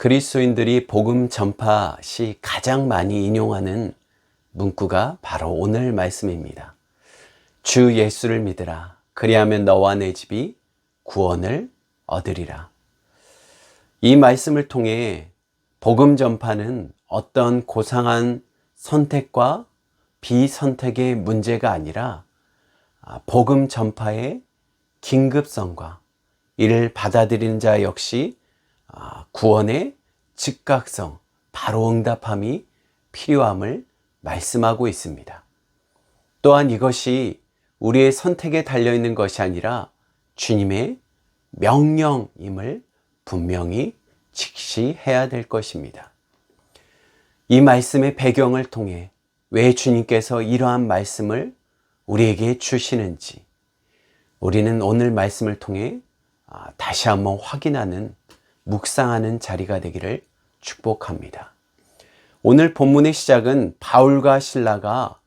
그리스도인들이 복음 전파 시 가장 많이 인용하는 문구가 바로 오늘 말씀입니다. 주 예수를 믿으라. 그리하면 너와 내 집이 구원을 얻으리라. 이 말씀을 통해 복음 전파는 어떤 고상한 선택과 비선택의 문제가 아니라 복음 전파의 긴급성과 이를 받아들이는 자 역시 구원의 즉각성, 바로 응답함이 필요함을 말씀하고 있습니다. 또한 이것이 우리의 선택에 달려있는 것이 아니라 주님의 명령임을 분명히 직시해야 될 것입니다. 이 말씀의 배경을 통해 왜 주님께서 이러한 말씀을 우리에게 주시는지 우리는 오늘 말씀을 통해 다시 한번 확인하는 묵상하는 자리가 되기를 축복합니다. 오늘 본문의 시작은 바울과 실라가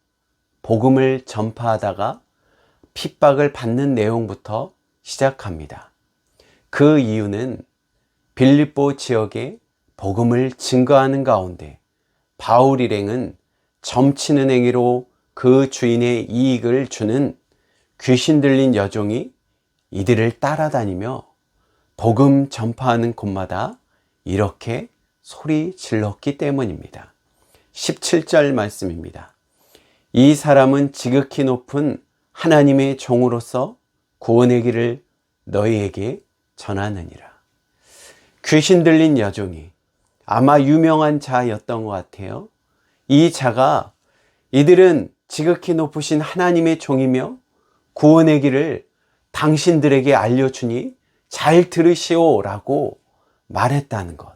복음을 전파하다가 핍박을 받는 내용부터 시작합니다. 그 이유는 빌립보 지역에 복음을 증거하는 가운데 바울 일행은 점치는 행위로 그 주인의 이익을 주는 귀신 들린 여종이 이들을 따라다니며 복음 전파하는 곳마다 이렇게 소리 질렀기 때문입니다. 17절 말씀입니다. 이 사람은 지극히 높은 하나님의 종으로서 구원의 길을 너희에게 전하느니라. 귀신 들린 여종이 아마 유명한 자였던 것 같아요. 이 자가 이들은 지극히 높으신 하나님의 종이며 구원의 길을 당신들에게 알려주니 잘 들으시오 라고 말했다는 것.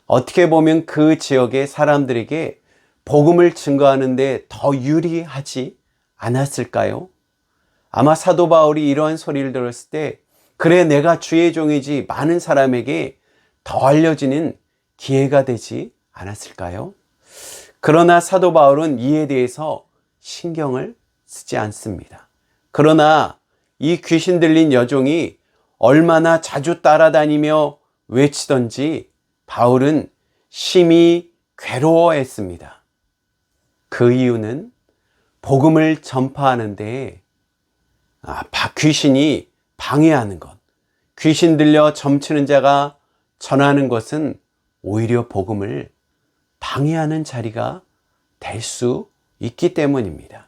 어떻게 보면 그 지역의 사람들에게 복음을 증거하는데 더 유리하지 않았을까요? 아마 사도 바울이 이러한 소리를 들었을 때 그래 내가 주의 종이지 많은 사람에게 더 알려지는 기회가 되지 않았을까요? 그러나 사도 바울은 이에 대해서 신경을 쓰지 않습니다. 그러나 이 귀신 들린 여종이 얼마나 자주 따라다니며 외치던지 바울은 심히 괴로워했습니다. 그 이유는 복음을 전파하는데 귀신이 방해하는 것, 귀신 들려 점치는 자가 전하는 것은 오히려 복음을 방해하는 자리가 될 수 있기 때문입니다.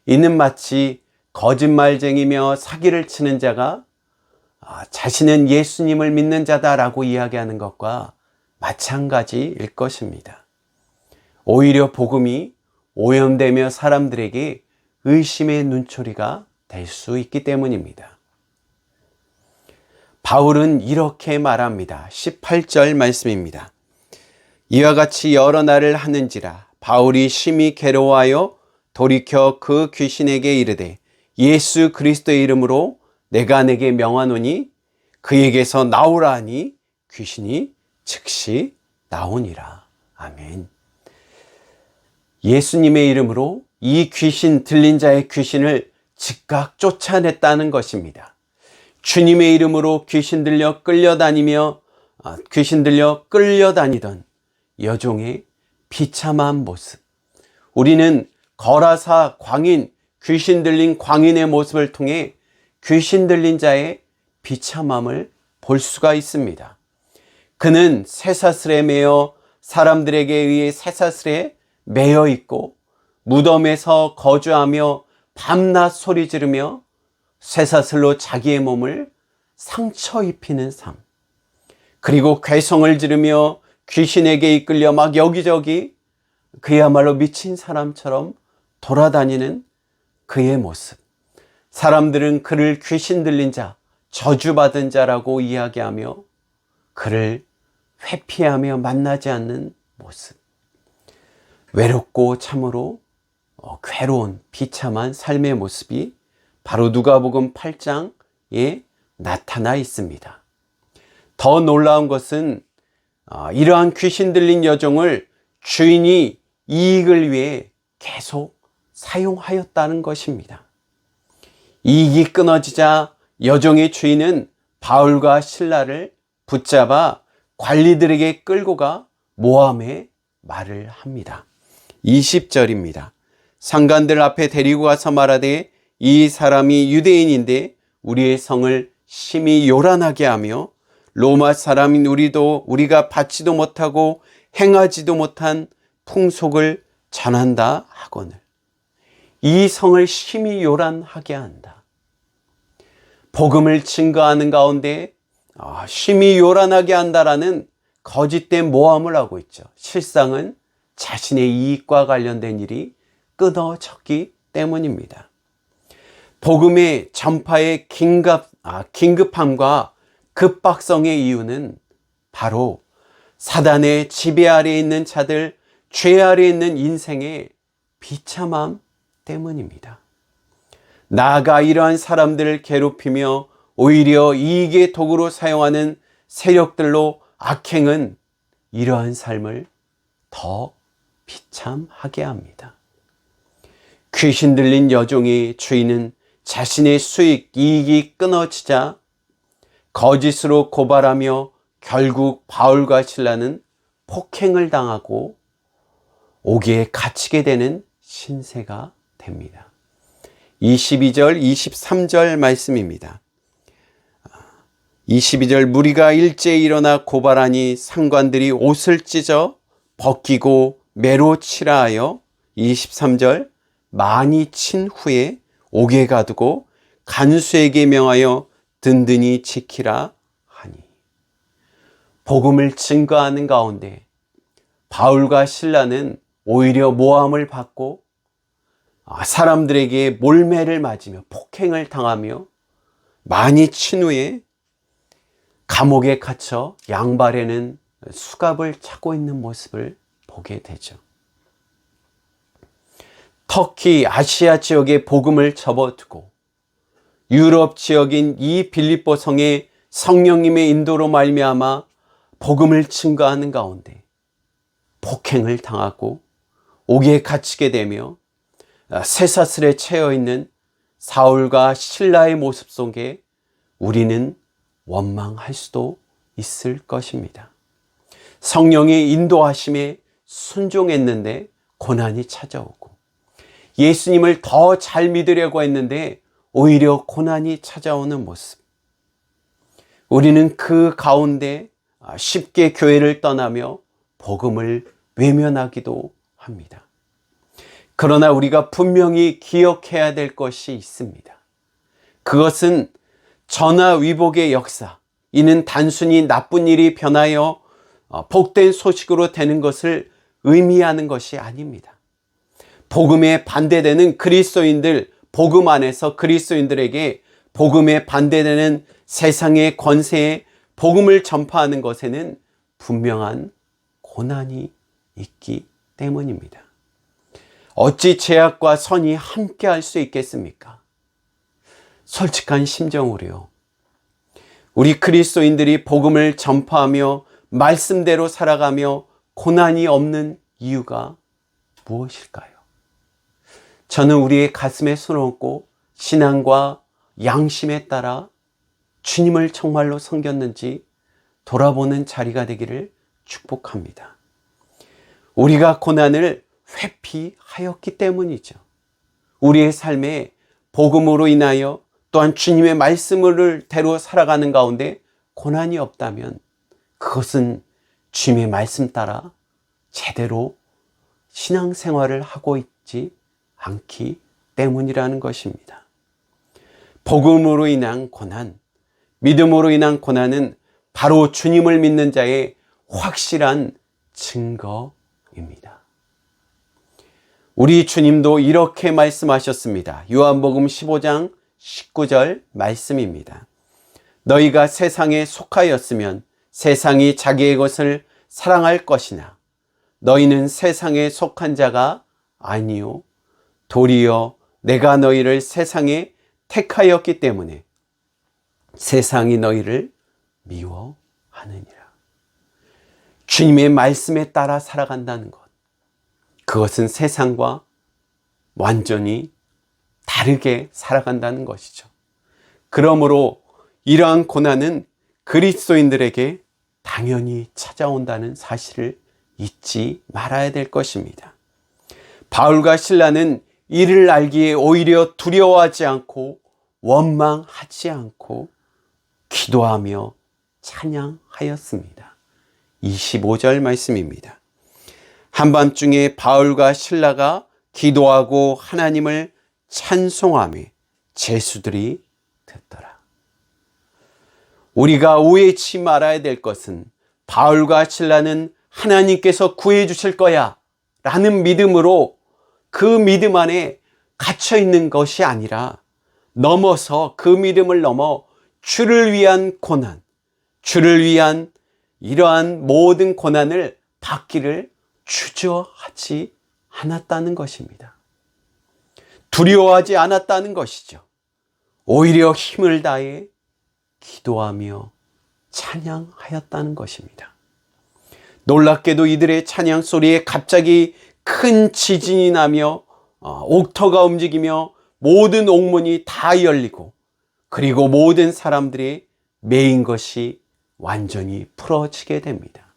이는 마치 거짓말쟁이며 사기를 치는 자가 자신은 예수님을 믿는 자다라고 이야기하는 것과 마찬가지일 것입니다. 오히려 복음이 오염되며 사람들에게 의심의 눈초리가 될 수 있기 때문입니다. 바울은 이렇게 말합니다. 18절 말씀입니다. 이와 같이 여러 날을 하는지라 바울이 심히 괴로워하여 돌이켜 그 귀신에게 이르되 예수 그리스도의 이름으로 내가 내게 명하노니 그에게서 나오라 하니 귀신이 즉시 나오니라. 아멘. 예수님의 이름으로 이 귀신 들린 자의 귀신을 즉각 쫓아냈다는 것입니다. 주님의 이름으로 귀신 들려 끌려다니던 여종의 비참한 모습. 우리는 거라사 광인, 귀신 들린 광인의 모습을 통해 귀신 들린 자의 비참함을 볼 수가 있습니다. 그는 쇠사슬에 매여 사람들에게 의해 쇠사슬에 매여 있고 무덤에서 거주하며 밤낮 소리 지르며 쇠사슬로 자기의 몸을 상처 입히는 삶. 그리고 괴성을 지르며 귀신에게 이끌려 막 여기저기 그야말로 미친 사람처럼 돌아다니는 그의 모습. 사람들은 그를 귀신 들린 자, 저주받은 자라고 이야기하며 그를 회피하며 만나지 않는 모습. 외롭고 참으로 괴로운 비참한 삶의 모습이 바로 누가복음 8장에 나타나 있습니다. 더 놀라운 것은 이러한 귀신 들린 여종을 주인이 이익을 위해 계속 사용하였다는 것입니다. 이익이 끊어지자 여종의 주인은 바울과 실라를 붙잡아 관리들에게 끌고 가 모함의 말을 합니다. 20절입니다. 상관들 앞에 데리고 가서 말하되 이 사람이 유대인인데 우리의 성을 심히 요란하게 하며 로마 사람인 우리도 우리가 받지도 못하고 행하지도 못한 풍속을 전한다 하거늘. 이 성을 심히 요란하게 한다. 복음을 증거하는 가운데 심히 요란하게 한다라는 거짓된 모함을 하고 있죠. 실상은 자신의 이익과 관련된 일이 끊어졌기 때문입니다. 복음의 전파의 긴급함과 급박성의 이유는 바로 사단의 지배 아래에 있는 자들, 죄 아래에 있는 인생의 비참함 때문입니다. 나아가 이러한 사람들을 괴롭히며 오히려 이익의 도구로 사용하는 세력들로 악행은 이러한 삶을 더 비참하게 합니다. 귀신 들린 여종의 주인은 자신의 수익, 이익이 끊어지자 거짓으로 고발하며 결국 바울과 실라는 폭행을 당하고 옥에 갇히게 되는 신세가 됩니다. 22절, 23절 말씀입니다. 22절 무리가 일제히 일어나 고발하니 상관들이 옷을 찢어 벗기고 매로 치라 하여 23절 많이 친 후에 옥에 가두고 간수에게 명하여 든든히 지키라 하니. 복음을 증거하는 가운데 바울과 실라는 오히려 모함을 받고 사람들에게 몰매를 맞으며 폭행을 당하며 많이 친 후에 감옥에 갇혀 양발에는 수갑을 차고 있는 모습을 보게 되죠. 터키, 아시아 지역의 복음을 접어두고 유럽 지역인 이 빌립보 성에 성령님의 인도로 말미암아 복음을 증거하는 가운데 폭행을 당하고 옥에 갇히게 되며 쇠사슬에 채여 있는 사울과 실라의 모습 속에 우리는 원망할 수도 있을 것입니다. 성령의 인도하심에 순종했는데 고난이 찾아오고 예수님을 더 잘 믿으려고 했는데 오히려 고난이 찾아오는 모습. 우리는 그 가운데 쉽게 교회를 떠나며 복음을 외면하기도 합니다. 그러나 우리가 분명히 기억해야 될 것이 있습니다. 그것은 전화위복의 역사, 이는 단순히 나쁜 일이 변하여 복된 소식으로 되는 것을 의미하는 것이 아닙니다. 복음에 반대되는 그리스도인들, 복음 안에서 그리스도인들에게 복음에 반대되는 세상의 권세에 복음을 전파하는 것에는 분명한 고난이 있기 때문입니다. 어찌 죄악과 선이 함께 할 수 있겠습니까? 솔직한 심정으로요. 우리 그리스도인들이 복음을 전파하며 말씀대로 살아가며 고난이 없는 이유가 무엇일까요? 저는 우리의 가슴에 손을 얹고 신앙과 양심에 따라 주님을 정말로 섬겼는지 돌아보는 자리가 되기를 축복합니다. 우리가 고난을 회피하였기 때문이죠. 우리의 삶에 복음으로 인하여 또한 주님의 말씀을 대로 살아가는 가운데 고난이 없다면 그것은 주님의 말씀 따라 제대로 신앙생활을 하고 있지 않기 때문이라는 것입니다. 복음으로 인한 고난, 믿음으로 인한 고난은 바로 주님을 믿는 자의 확실한 증거입니다. 우리 주님도 이렇게 말씀하셨습니다. 요한복음 15장 19절 말씀입니다. 너희가 세상에 속하였으면 세상이 자기의 것을 사랑할 것이나 너희는 세상에 속한 자가 아니요 도리어 내가 너희를 세상에 택하였기 때문에 세상이 너희를 미워하느니라. 주님의 말씀에 따라 살아간다는 것, 그것은 세상과 완전히 다르게 살아간다는 것이죠. 그러므로 이러한 고난은 그리스도인들에게 당연히 찾아온다는 사실을 잊지 말아야 될 것입니다. 바울과 실라는 이를 알기에 오히려 두려워하지 않고 원망하지 않고 기도하며 찬양하였습니다. 25절 말씀입니다. 한밤중에 바울과 실라가 기도하고 하나님을 찬송하며 제수들이 듣더라. 우리가 오해치 말아야 될 것은 바울과 실라는 하나님께서 구해 주실 거야 라는 믿음으로 그 믿음 안에 갇혀 있는 것이 아니라 넘어서 그 믿음을 넘어 주를 위한 고난, 주를 위한 이러한 모든 고난을 받기를 주저하지 않았다는 것입니다. 두려워하지 않았다는 것이죠. 오히려 힘을 다해 기도하며 찬양하였다는 것입니다. 놀랍게도 이들의 찬양 소리에 갑자기 큰 지진이 나며 옥터가 움직이며 모든 옥문이 다 열리고 그리고 모든 사람들이 매인 것이 완전히 풀어지게 됩니다.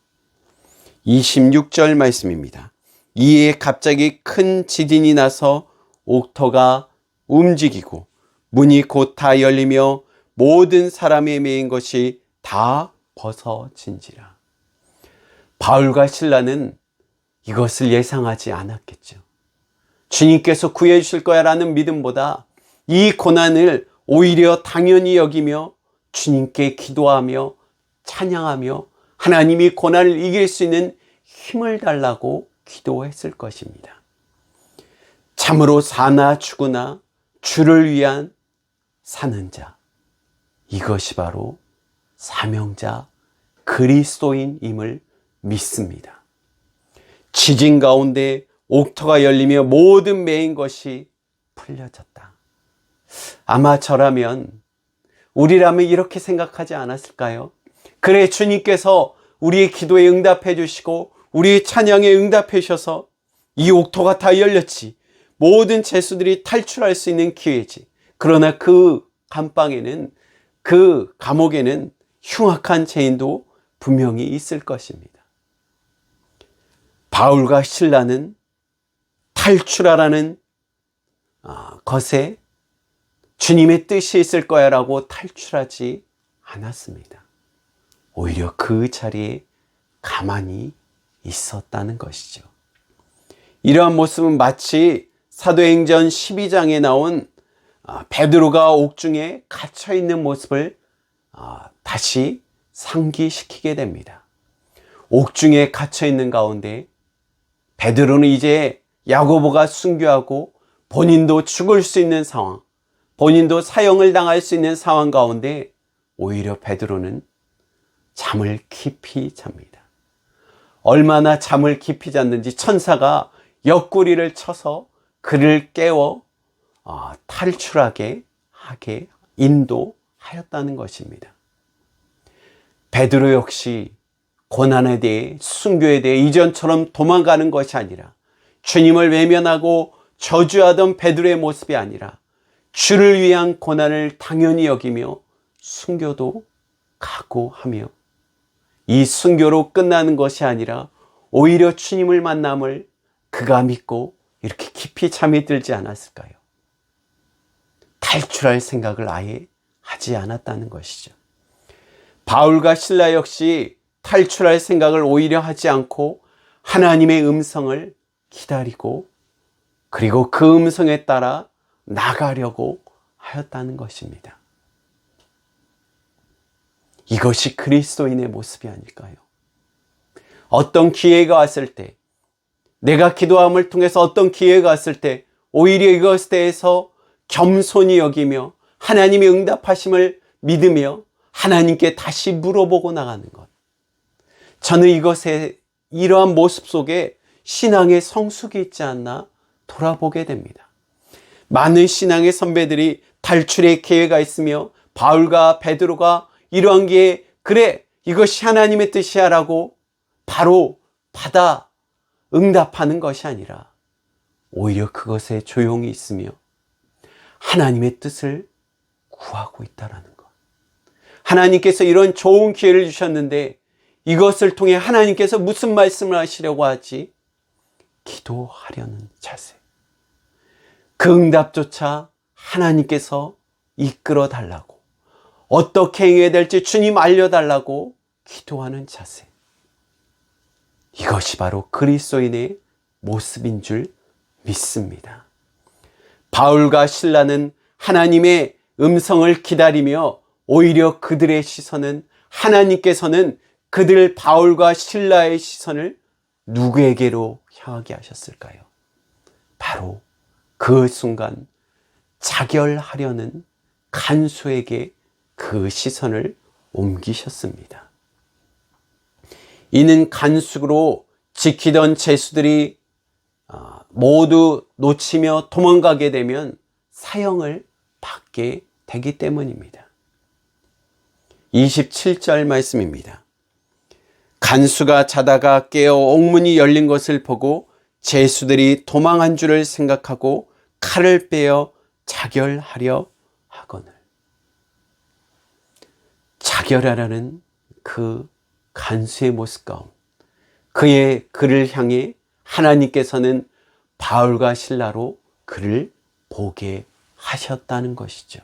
26절 말씀입니다. 이에 갑자기 큰 지진이 나서 옥터가 움직이고 문이 곧 다 열리며 모든 사람의 매인 것이 다 벗어진지라. 바울과 실라는 이것을 예상하지 않았겠죠. 주님께서 구해 주실 거야 라는 믿음보다 이 고난을 오히려 당연히 여기며 주님께 기도하며 찬양하며 하나님이 고난을 이길 수 있는 힘을 달라고 기도했을 것입니다. 참으로 사나 죽으나 주를 위한 사는 자, 이것이 바로 사명자 그리스도인임을 믿습니다. 지진 가운데 옥터가 열리며 모든 매인 것이 풀려졌다. 아마 저라면, 우리라면 이렇게 생각하지 않았을까요? 그래, 주님께서 우리의 기도에 응답해 주시고 우리의 찬양에 응답해 주셔서 이 옥터가 다 열렸지. 모든 죄수들이 탈출할 수 있는 기회지. 그러나 그 감방에는, 그 감옥에는 흉악한 죄인도 분명히 있을 것입니다. 바울과 실라는 탈출하라는 것에 주님의 뜻이 있을 거야 라고 탈출하지 않았습니다. 오히려 그 자리에 가만히 있었다는 것이죠. 이러한 모습은 마치 사도행전 12장에 나온 베드로가 옥중에 갇혀 있는 모습을 다시 상기시키게 됩니다. 옥중에 갇혀 있는 가운데 베드로는 이제 야고보가 순교하고 본인도 죽을 수 있는 상황, 본인도 사형을 당할 수 있는 상황 가운데 오히려 베드로는 잠을 깊이 잡니다. 얼마나 잠을 깊이 잤는지 천사가 옆구리를 쳐서 그를 깨워 탈출하게 하게 인도하였다는 것입니다. 베드로 역시 고난에 대해, 순교에 대해 이전처럼 도망가는 것이 아니라 주님을 외면하고 저주하던 베드로의 모습이 아니라 주를 위한 고난을 당연히 여기며 순교도 각오하며 이 순교로 끝나는 것이 아니라 오히려 주님을 만남을 그가 믿고 이렇게 깊이 잠이 들지 않았을까요? 탈출할 생각을 아예 하지 않았다는 것이죠. 바울과 실라 역시 탈출할 생각을 오히려 하지 않고 하나님의 음성을 기다리고 그리고 그 음성에 따라 나가려고 하였다는 것입니다. 이것이 그리스도인의 모습이 아닐까요? 어떤 기회가 왔을 때, 내가 기도함을 통해서 어떤 기회가 왔을 때 오히려 이것에 대해서 겸손히 여기며 하나님의 응답하심을 믿으며 하나님께 다시 물어보고 나가는 것. 저는 이것에, 이러한 모습 속에 신앙의 성숙이 있지 않나 돌아보게 됩니다. 많은 신앙의 선배들이 탈출의 기회가 있으며 바울과 베드로가 이러한 기회에 그래, 이것이 하나님의 뜻이야 라고 바로 받아 응답하는 것이 아니라 오히려 그것에 조용히 있으며 하나님의 뜻을 구하고 있다라는 것. 하나님께서 이런 좋은 기회를 주셨는데 이것을 통해 하나님께서 무슨 말씀을 하시려고 하지? 기도하려는 자세. 그 응답조차 하나님께서 이끌어 달라고, 어떻게 행해야 될지 주님 알려달라고 기도하는 자세. 이것이 바로 그리스도인의 모습인 줄 믿습니다. 바울과 실라는 하나님의 음성을 기다리며 오히려 그들의 시선은, 하나님께서는 그들 바울과 실라의 시선을 누구에게로 향하게 하셨을까요? 바로 그 순간 자결하려는 간수에게 그 시선을 옮기셨습니다. 이는 간수로 지키던 제수들이 모두 놓치며 도망가게 되면 사형을 받게 되기 때문입니다. 27절 말씀입니다. 간수가 자다가 깨어 옥문이 열린 것을 보고 제수들이 도망한 줄을 생각하고 칼을 빼어 자결하려 하거늘. 자결하라는 그 간수의 모습 가운데 그를 향해 하나님께서는 바울과 실라로 그를 보게 하셨다는 것이죠.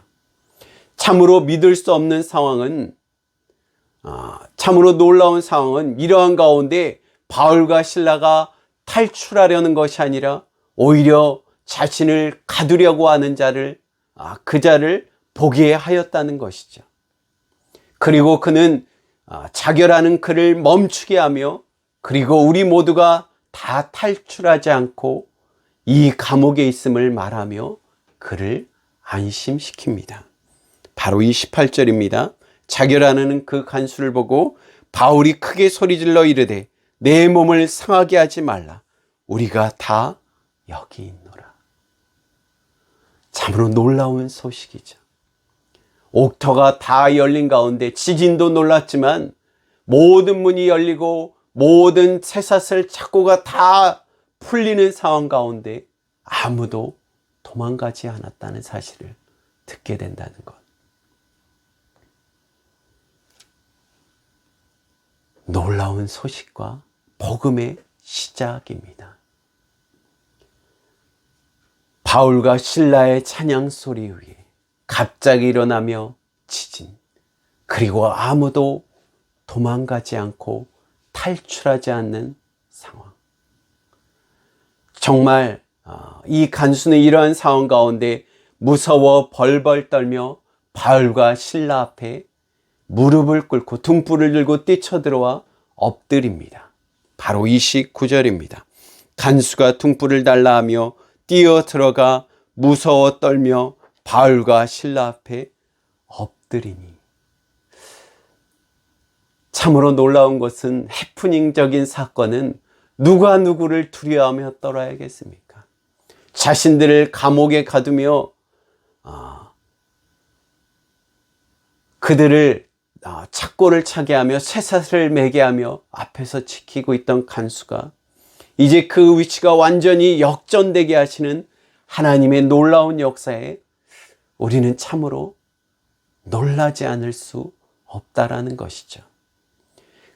참으로 믿을 수 없는 상황은, 참으로 놀라운 상황은 이러한 가운데 바울과 실라가 탈출하려는 것이 아니라 오히려 자신을 가두려고 하는 자를, 그 자를 보게 하였다는 것이죠. 그리고 그는 자결하는 그를 멈추게 하며, 그리고 우리 모두가 다 탈출하지 않고 이 감옥에 있음을 말하며 그를 안심시킵니다. 바로 이 18절입니다. 자결하는 그 간수를 보고 바울이 크게 소리질러 이르되 내 몸을 상하게 하지 말라. 우리가 다 여기 있노라. 참으로 놀라운 소식이죠. 옥터가 다 열린 가운데 지진도 놀랐지만 모든 문이 열리고 모든 쇠사슬 착고가 다 풀리는 상황 가운데 아무도 도망가지 않았다는 사실을 듣게 된다는 것. 놀라운 소식과 복음의 시작입니다. 바울과 실라의 찬양 소리 위에 갑자기 일어나며 지진, 그리고 아무도 도망가지 않고 탈출하지 않는 상황. 정말 이 간수는 이러한 상황 가운데 무서워 벌벌 떨며 바울과 실라 앞에 무릎을 꿇고 등불을 들고 뛰쳐들어와 엎드립니다. 바로 29절입니다. 간수가 등불을 달라 하며 뛰어 들어가 무서워 떨며 바울과 실라 앞에 엎드리니. 참으로 놀라운 것은 해프닝적인 사건은 누가 누구를 두려워하며 떨어야겠습니까? 자신들을 감옥에 가두며 그들을 착고를 차게 하며 쇠사슬을 매게 하며 앞에서 지키고 있던 간수가 이제 그 위치가 완전히 역전되게 하시는 하나님의 놀라운 역사에 우리는 참으로 놀라지 않을 수 없다라는 것이죠.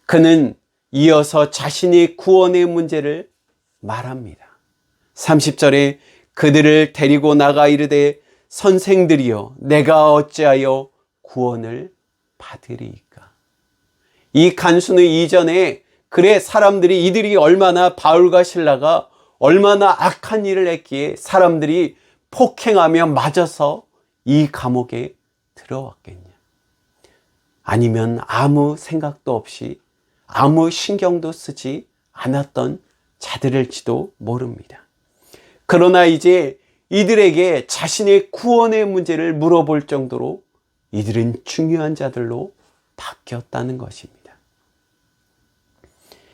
그는 이어서 자신의 구원의 문제를 말합니다. 30절에 그들을 데리고 나가 이르되 선생들이여 내가 어찌하여 구원을 받으리이까. 이 간수는 이전에 그래 사람들이 이들이 얼마나 바울과 실라가 얼마나 악한 일을 했기에 사람들이 폭행하며 맞아서 이 감옥에 들어왔겠냐. 아니면 아무 생각도 없이 아무 신경도 쓰지 않았던 자들일지도 모릅니다. 그러나 이제 이들에게 자신의 구원의 문제를 물어볼 정도로 이들은 중요한 자들로 바뀌었다는 것입니다.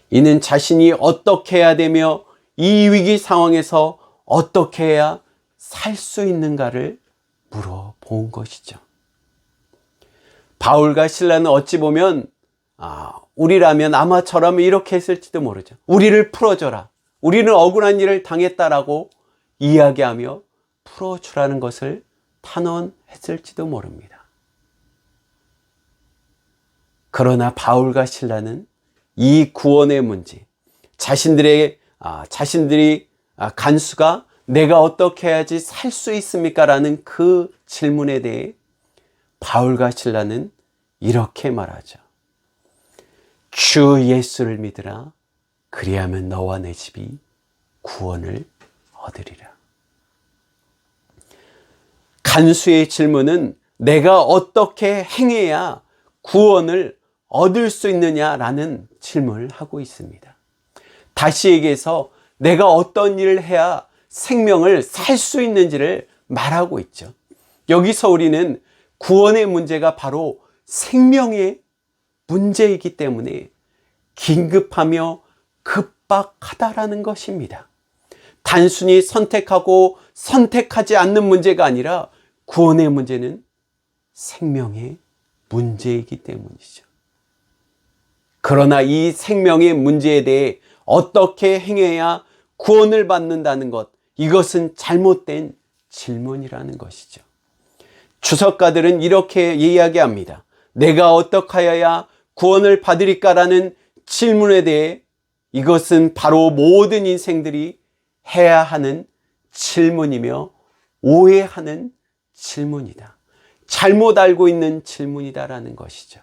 이는 자신이 어떻게 해야 되며 이 위기 상황에서 어떻게 해야 살 수 있는가를 물어본 것이죠. 바울과 실라는 어찌 보면 우리라면 아마 저라면 이렇게 했을지도 모르죠. 우리를 풀어줘라. 우리는 억울한 일을 당했다라고 이야기하며 풀어주라는 것을 탄원했을지도 모릅니다. 그러나 바울과 실라는 이 구원의 문제, 자신들이 간수가 내가 어떻게 해야지 살 수 있습니까? 라는 그 질문에 대해 바울과 실라는 이렇게 말하죠. 주 예수를 믿으라. 그리하면 너와 내 집이 구원을 얻으리라. 간수의 질문은 내가 어떻게 행해야 구원을 얻을 수 있느냐라는 질문을 하고 있습니다. 다시 얘기해서 내가 어떤 일을 해야 생명을 살 수 있는지를 말하고 있죠. 여기서 우리는 구원의 문제가 바로 생명의 문제이기 때문에 긴급하며 급박하다라는 것입니다. 단순히 선택하고 선택하지 않는 문제가 아니라 구원의 문제는 생명의 문제이기 때문이죠. 그러나 이 생명의 문제에 대해 어떻게 행해야 구원을 받는다는 것, 이것은 잘못된 질문이라는 것이죠. 주석가들은 이렇게 이야기합니다. 내가 어떻게 하여야 구원을 받으리까라는 질문에 대해 이것은 바로 모든 인생들이 해야 하는 질문이며 오해하는 질문이다. 잘못 알고 있는 질문이다라는 것이죠.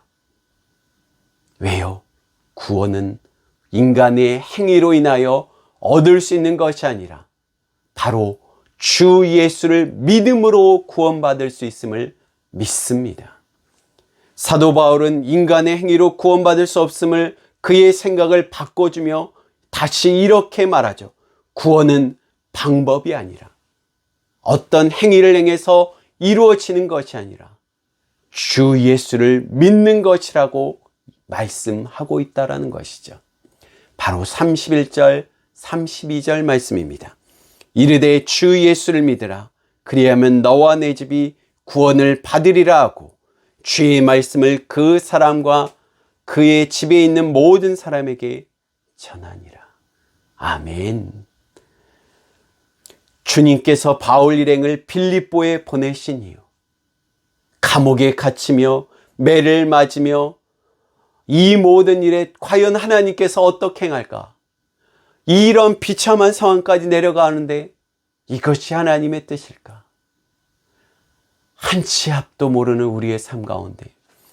왜요? 구원은 인간의 행위로 인하여 얻을 수 있는 것이 아니라 바로 주 예수를 믿음으로 구원받을 수 있음을 믿습니다. 사도 바울은 인간의 행위로 구원받을 수 없음을 그의 생각을 바꿔주며 다시 이렇게 말하죠. 구원은 방법이 아니라 어떤 행위를 행해서 이루어지는 것이 아니라 주 예수를 믿는 것이라고 말씀하고 있다는 것이죠. 바로 31절, 32절 말씀입니다. 이르되 주 예수를 믿으라. 그리하면 너와 내 집이 구원을 받으리라 하고 주의 말씀을 그 사람과 그의 집에 있는 모든 사람에게 전하니라. 아멘. 주님께서 바울 일행을 빌립보에 보내신 이유, 감옥에 갇히며 매를 맞으며 이 모든 일에 과연 하나님께서 어떻게 행할까? 이런 비참한 상황까지 내려가는데 이것이 하나님의 뜻일까? 한 치 앞도 모르는 우리의 삶 가운데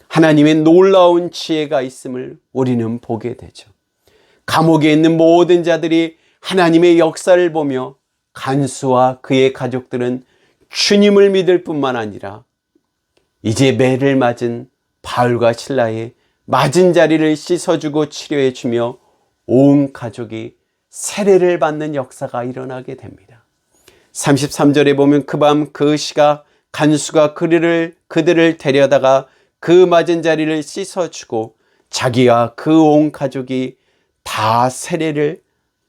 하나님의 놀라운 지혜가 있음을 우리는 보게 되죠. 감옥에 있는 모든 자들이 하나님의 역사를 보며 간수와 그의 가족들은 주님을 믿을 뿐만 아니라 이제 매를 맞은 바울과 실라의 맞은 자리를 씻어주고 치료해주며 온 가족이 세례를 받는 역사가 일어나게 됩니다. 33절에 보면 그 밤 그 시각 간수가 그들을 데려다가 그 맞은 자리를 씻어주고 자기와 그 온 가족이 다 세례를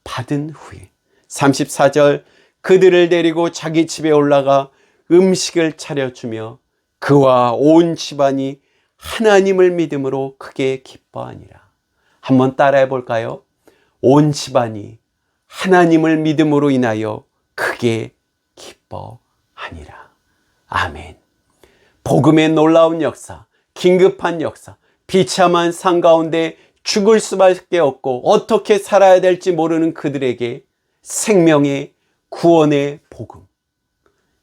받은 후에 34절 그들을 데리고 자기 집에 올라가 음식을 차려주며 그와 온 집안이 하나님을 믿음으로 크게 기뻐하니라. 한번 따라해 볼까요? 온 집안이 하나님을 믿음으로 인하여 크게 기뻐하니라. 아멘. 복음의 놀라운 역사, 긴급한 역사, 비참한 삶 가운데 죽을 수밖에 없고 어떻게 살아야 될지 모르는 그들에게 생명의 구원의 복음,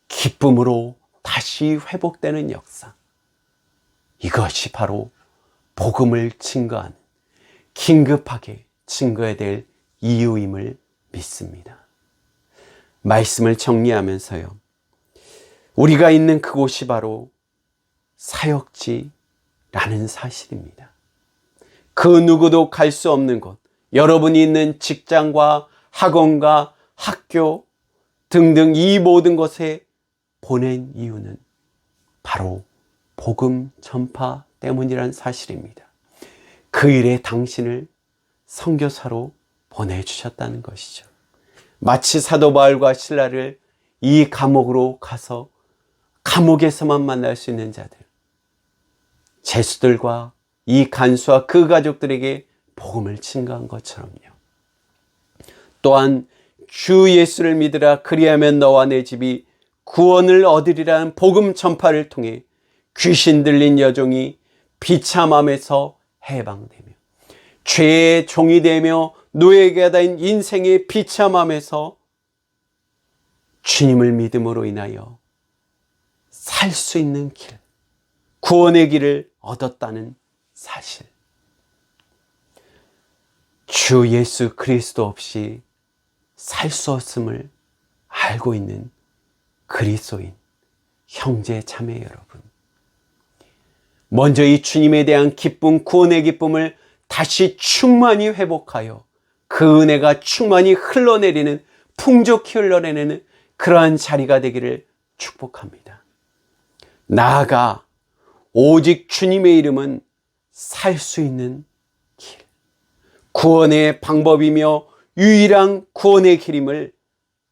기쁨으로 다시 회복되는 역사, 이것이 바로 복음을 증거하는, 긴급하게 증거해야 될 이유임을 믿습니다. 말씀을 정리하면서요, 우리가 있는 그곳이 바로 사역지라는 사실입니다. 그 누구도 갈 수 없는 곳, 여러분이 있는 직장과 학원과 학교 등등 이 모든 것에 보낸 이유는 바로 복음 전파 때문이라는 사실입니다. 그 일에 당신을 선교사로 보내주셨다는 것이죠. 마치 사도 바울과 실라를 이 감옥으로 가서 감옥에서만 만날 수 있는 자들, 죄수들과 이 간수와 그 가족들에게 복음을 증거한 것처럼요. 또한 주 예수를 믿으라 그리하면 너와 내 집이 구원을 얻으리라는 복음 전파를 통해 귀신 들린 여종이 비참함에서 해방되며 죄의 종이 되며 노예가 된 인생의 비참함에서 주님을 믿음으로 인하여 살 수 있는 길, 구원의 길을 얻었다는 사실. 주 예수 그리스도 없이 살 수 없음을 알고 있는 그리스도인 형제 자매 여러분, 먼저 이 주님에 대한 기쁨, 구원의 기쁨을 다시 충만히 회복하여 그 은혜가 충만히 흘러내리는, 풍족히 흘러내리는 그러한 자리가 되기를 축복합니다. 나아가 오직 주님의 이름은 살 수 있는 길, 구원의 방법이며 유일한 구원의 길임을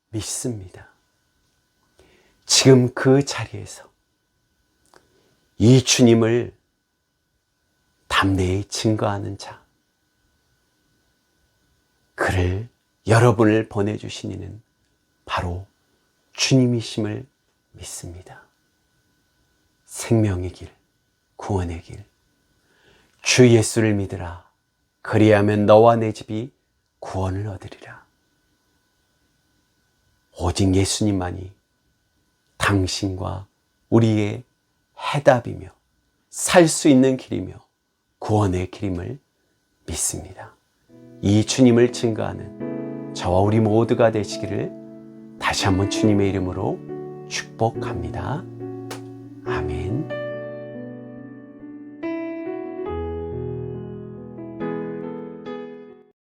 믿습니다. 지금 그 자리에서 이 주님을 담대히 증거하는 자, 그를 여러분을 보내주신 이는 바로 주님이심을 믿습니다. 생명의 길, 구원의 길, 주 예수를 믿으라. 그리하면 너와 내 집이 구원을 얻으리라. 오직 예수님만이 당신과 우리의 해답이며 살 수 있는 길이며 구원의 길임을 믿습니다. 이 주님을 증거하는 저와 우리 모두가 되시기를 다시 한번 주님의 이름으로 축복합니다. 아멘.